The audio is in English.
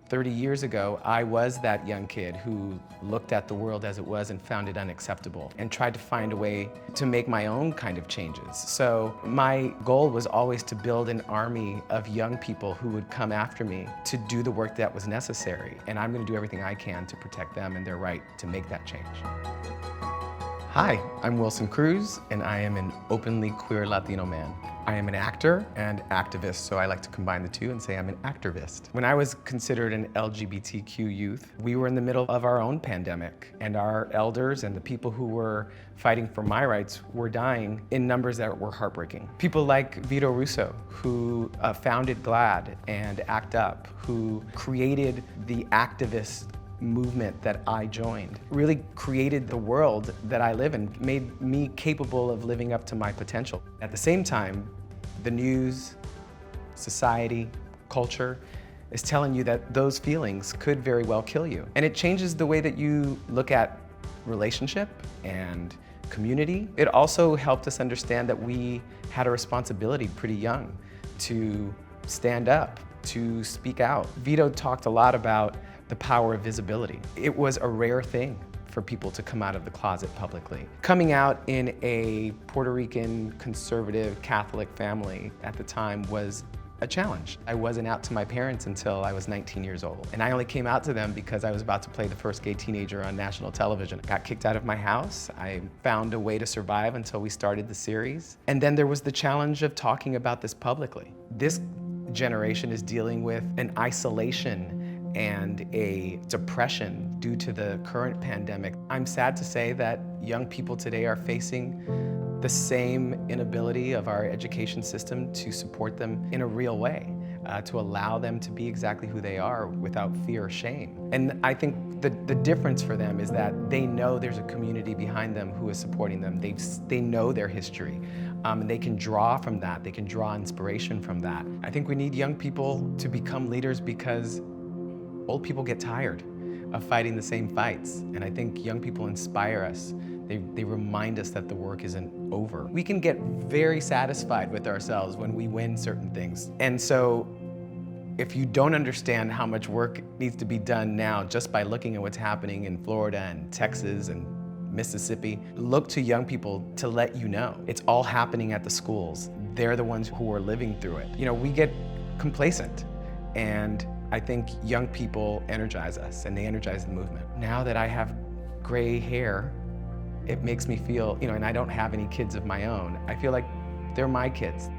30 years ago, I was that young kid who looked at the world as it was and found it unacceptable and tried to find a way to make my own kind of changes. So my goal was always to build an army of young people who would come after me to do the work that was necessary. And I'm going to do everything I can to protect them and their right to make that change. Hi, I'm Wilson Cruz, and I am an openly queer Latino man. I am an actor and activist, so I like to combine the two and say I'm an actorvist. When I was considered an LGBTQ youth, we were in the middle of our own pandemic, and our elders and the people who were fighting for my rights were dying in numbers that were heartbreaking. People like Vito Russo, who founded GLAAD and ACT UP, who created the activist movement that I joined, really created the world that I live in, made me capable of living up to my potential. At the same time, the news, society, culture is telling you that those feelings could very well kill you. And it changes the way that you look at relationship and community. It also helped us understand that we had a responsibility pretty young to stand up, to speak out. Vito talked a lot about the power of visibility. It was a rare thing for people to come out of the closet publicly. Coming out in a Puerto Rican conservative Catholic family at the time was a challenge. I wasn't out to my parents until I was 19 years old. And I only came out to them because I was about to play the first gay teenager on national television. I got kicked out of my house. I found a way to survive until we started the series. And then there was the challenge of talking about this publicly. This generation is dealing with an isolation and a depression due to the current pandemic. I'm sad to say that young people today are facing the same inability of our education system to support them in a real way, to allow them to be exactly who they are without fear or shame. And I think the difference for them is that they know there's a community behind them who is supporting them. They know their history, and they can draw from that. They can draw inspiration from that. I think we need young people to become leaders because old people get tired of fighting the same fights, and I think young people inspire us. They remind us that the work isn't over. We can get very satisfied with ourselves when we win certain things. And so if you don't understand how much work needs to be done now just by looking at what's happening in Florida and Texas and Mississippi, look to young people to let you know. It's all happening at the schools. They're the ones who are living through it. You know, we get complacent, and I think young people energize us, and they energize the movement. Now that I have gray hair, it makes me feel, and I don't have any kids of my own, I feel like they're my kids.